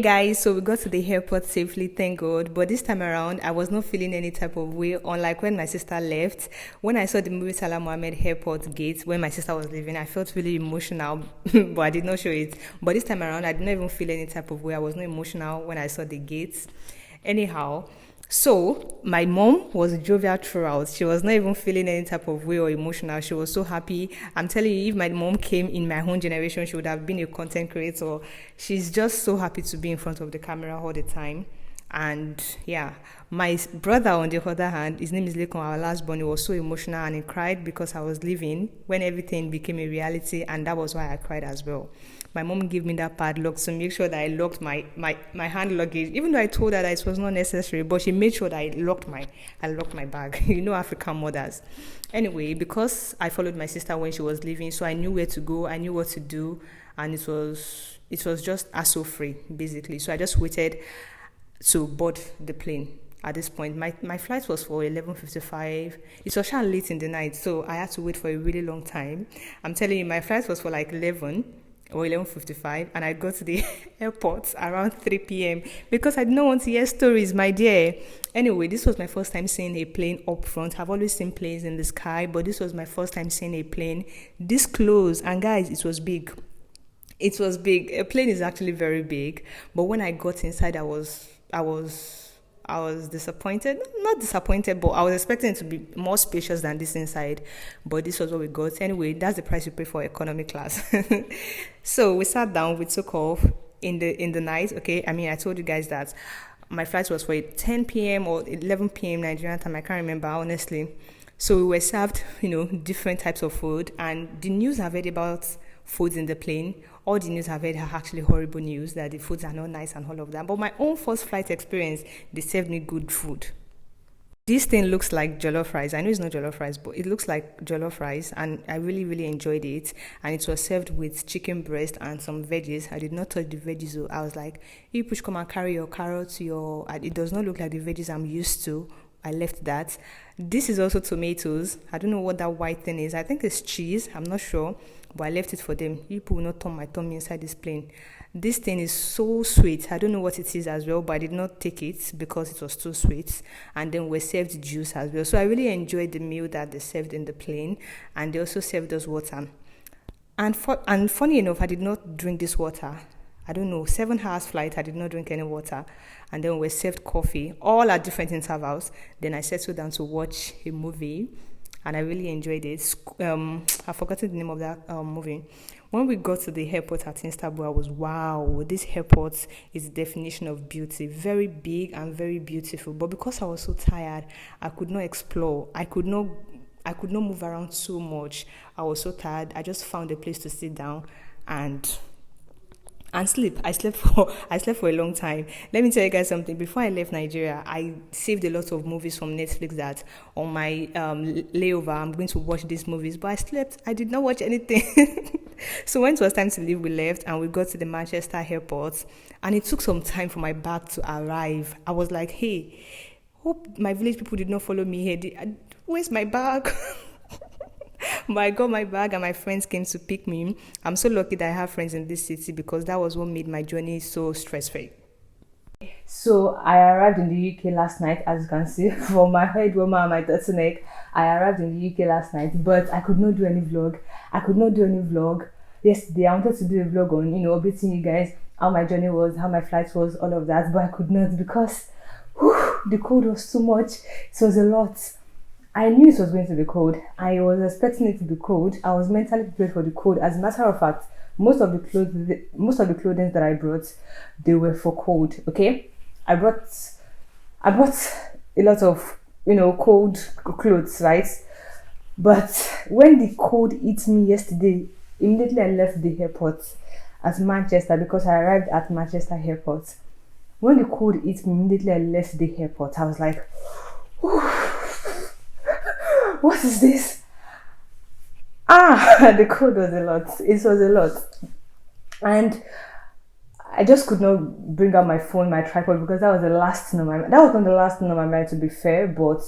Guys, so we got to the airport safely, thank God. But this time around, I was not feeling any type of way, unlike when my sister left. When I saw the movie Salah Mohammed airport gate, when my sister was leaving, I felt really emotional, but I did not show it. But this time around, I did not even feel any type of way. I was not emotional when I saw the gates. Anyhow, so my mom was jovial throughout. She was not even feeling any type of way or emotional. She was so happy. I'm telling you, if my mom came in my own generation, she would have been a content creator. She's just so happy to be in front of the camera all the time. And yeah, my brother, on the other hand, his name is Lekon, our last born, he was so emotional and he cried because I was leaving when everything became a reality, and that was why I cried as well. My mom gave me that padlock to make sure that I locked my hand luggage, even though I told her that it was not necessary, but she made sure that I locked my bag. You know, African mothers. Anyway, because I followed my sister when she was leaving, so I knew where to go, I knew what to do, and it was just hassle free basically. So I just waited to board the plane. At this point, my flight was for 11:55. It was kind of late in the night, so I had to wait for a really long time. I'm telling you, my flight was for like 11 or 11:55, and I got to the airport around 3 p.m. because I did not want to hear stories, my dear. Anyway, this was my first time seeing a plane up front. I've always seen planes in the sky, but this was my first time seeing a plane this close. And guys, it was big. It was big. A plane is actually very big, but when I got inside, I was disappointed. Not disappointed, but I was expecting it to be more spacious than this inside. But this was what we got. Anyway, that's the price you pay for economy class. So we sat down, we took off in the night. Okay, I mean, I told you guys that my flight was for 10 p.m. or 11 p.m. Nigerian time. I can't remember, honestly. So we were served, different types of food. And the news I've heard about foods in the plane, all the news I've heard are actually horrible news, that the foods are not nice and all of that. But my own first flight experience, they served me good food. This thing looks like jollof rice. I know it's not jollof rice, but it looks like jollof rice, and I really, really enjoyed it. And it was served with chicken breast and some veggies. I did not touch the veggies, so I was like, you push, come and carry your carrots, it does not look like the veggies I'm used to. I left that. This is also tomatoes. I don't know what that white thing is. I think it's cheese. I'm not sure, but I left it for them. People will not turn my tummy inside this plane. This thing is so sweet. I don't know what it is as well, but I did not take it because it was too sweet. And then we served juice as well. So I really enjoyed the meal that they served in the plane, and they also served us water. And funny enough, I did not drink this water. I don't know, 7 hours flight, I did not drink any water. And then we served coffee, all at different intervals. Then I settled down to watch a movie, and I really enjoyed it. I've forgotten the name of that movie. When we got to the airport at Istanbul, I was, wow, this airport is the definition of beauty. Very big and very beautiful. But because I was so tired, I could not explore. I could not move around so much. I was so tired. I just found a place to sit down and sleep. I slept for a long time. Let me tell you guys something. Before I left Nigeria, I saved a lot of movies from Netflix that on my layover, I'm going to watch these movies. But I slept. I did not watch anything. So when it was time to leave, we left and we got to the Manchester airport. And it took some time for my bag to arrive. I was like, hey, hope my village people did not follow me here. Where's my bag? But I got my bag and my friends came to pick me. I'm so lucky that I have friends in this city because that was what made my journey so stress-free. So I arrived in the UK last night, as you can see from my head warmer and my turtleneck. I arrived in the UK last night, but I could not do any vlog. Yesterday, I wanted to do a vlog on, updating you guys how my journey was, how my flight was, all of that, but I could not because the cold was too much. It was a lot. I knew it was going to be cold. I was expecting it to be cold. I was mentally prepared for the cold. As a matter of fact, most of the clothing that I brought, they were for cold. Okay, I brought a lot of cold clothes, right? But when the cold hit me yesterday, immediately I left the airport at Manchester because I arrived at Manchester airport. When the cold hit me, immediately I left the airport. I was like, what is this? The cold was a lot. It was a lot. And I just could not bring out my phone, my tripod, because that was the last thing on my mind. That was not the last thing on my mind, to be fair, but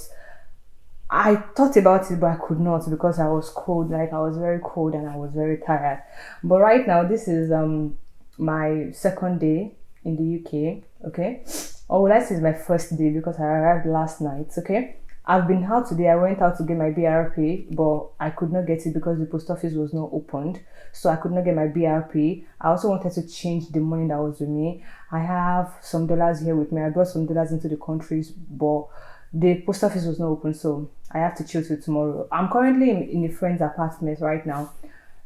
I thought about it, but I could not because I was cold. Like, I was very cold and I was very tired. But right now, this is my second day in the UK, okay? Or would I say it's my first day because I arrived last night, okay? I've been out today. I went out to get my BRP, but I could not get it because the post office was not opened. So I could not get my BRP. I also wanted to change the money that was with me. I have some dollars here with me. I brought some dollars into the countries, but the post office was not open, so I have to chill till tomorrow. I'm currently in a friend's apartment right now.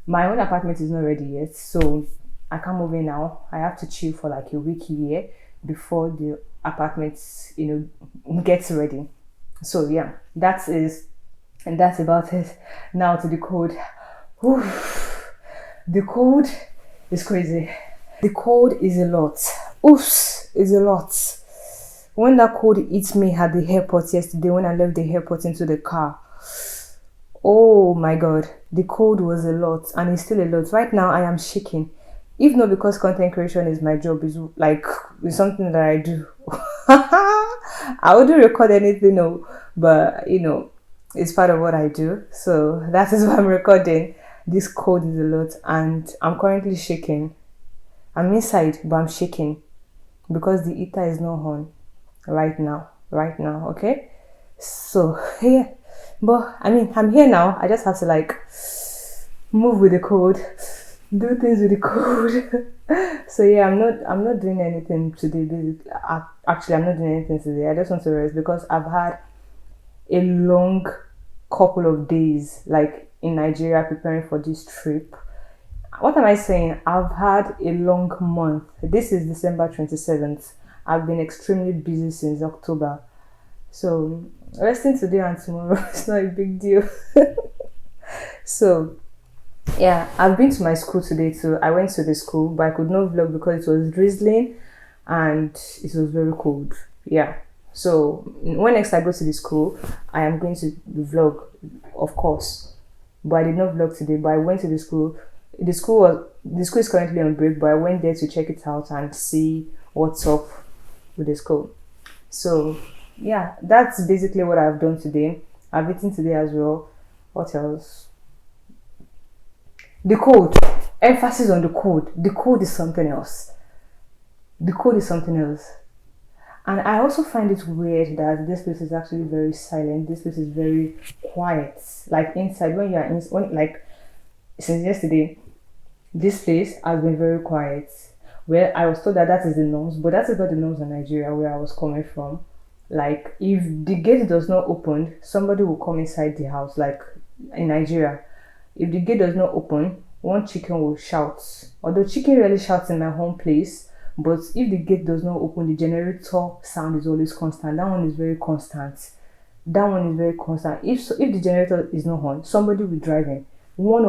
My own apartment is not ready yet, so I can't move in now. I have to chill for like a week here before the apartment, gets ready. So yeah, that's about it. Now to the code. Whew. The code is crazy. The code is a lot. Oops, is a lot. When that code hit me at the airport yesterday, when I left the airport into the car, oh my god, the code was a lot, and it's still a lot. Right now, I am shaking. If not because content creation is my job, it's something that I do. I wouldn't record anything, no, but it's part of what I do. So that is why I'm recording. This code is a lot, and I'm currently shaking. I'm inside, but I'm shaking because the heater is not on right now. Right now, okay? So yeah, but I mean, I'm here now. I just have to like move with the code, do things with the code. So yeah, I'm not doing anything today. Actually, I'm not doing anything today. I just want to rest because I've had a long couple of days like in Nigeria preparing for this trip. What am I saying? I've had a long month. This is December 27th. I've been extremely busy since October. So resting today and tomorrow is not a big deal. So yeah, I've been to my school today too. I went to the school, but I could not vlog because it was drizzling and it was very cold. Yeah. So when next I go to the school, I am going to vlog, of course. But I did not vlog today. But I went to the school. The school is currently on break, but I went there to check it out and see what's up with the school. So yeah, that's basically what I've done today. I've eaten today as well. What else? The code. Emphasis on the code. The code is something else. The code is something else. And I also find it weird that this place is actually very silent. This place is very quiet. Like inside, like since yesterday, this place has been very quiet. Well, I was told that is the norms, but that is not the norms in Nigeria where I was coming from. Like if the gate does not open, somebody will come inside the house. Like in Nigeria, if the gate does not open, one chicken will shout. Although chicken really shouts in my home place, but if the gate does not open, the generator sound is always constant. That one is very constant. That one is very constant. If the generator is not on, somebody will drive in. One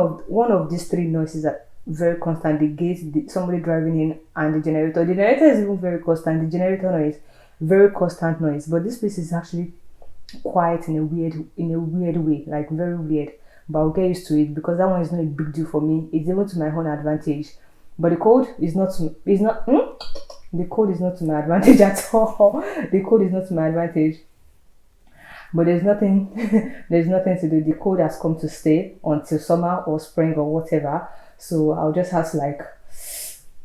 of these three noises are very constant. The gate, somebody driving in, and the generator. The generator is even very constant. The generator noise, very constant noise. But this place is actually quiet in a weird way, like very weird. But I'll get used to it because that one is not a big deal for me. It's even to my own advantage. But the code is not. The code is not to my advantage at all. The code is not to my advantage. But there's nothing. There's nothing to do. The code has come to stay until summer or spring or whatever. So I'll just have to like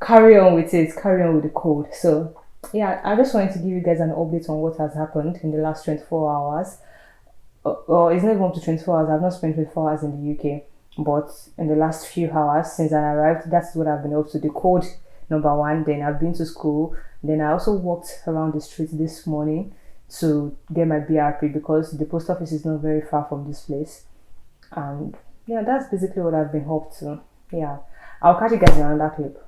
carry on with it. Carry on with the code. So yeah, I just wanted to give you guys an update on what has happened in the last 24 hours. Well, it's not even up to 24 hours. I've not spent 24 hours in the UK, but in the last few hours since I arrived, that's what I've been up to. The code, number one. Then I've been to school. Then I also walked around the streets this morning to get my BRP because the post office is not very far from this place. And yeah, that's basically what I've been up to. Yeah, I'll catch you guys in another clip.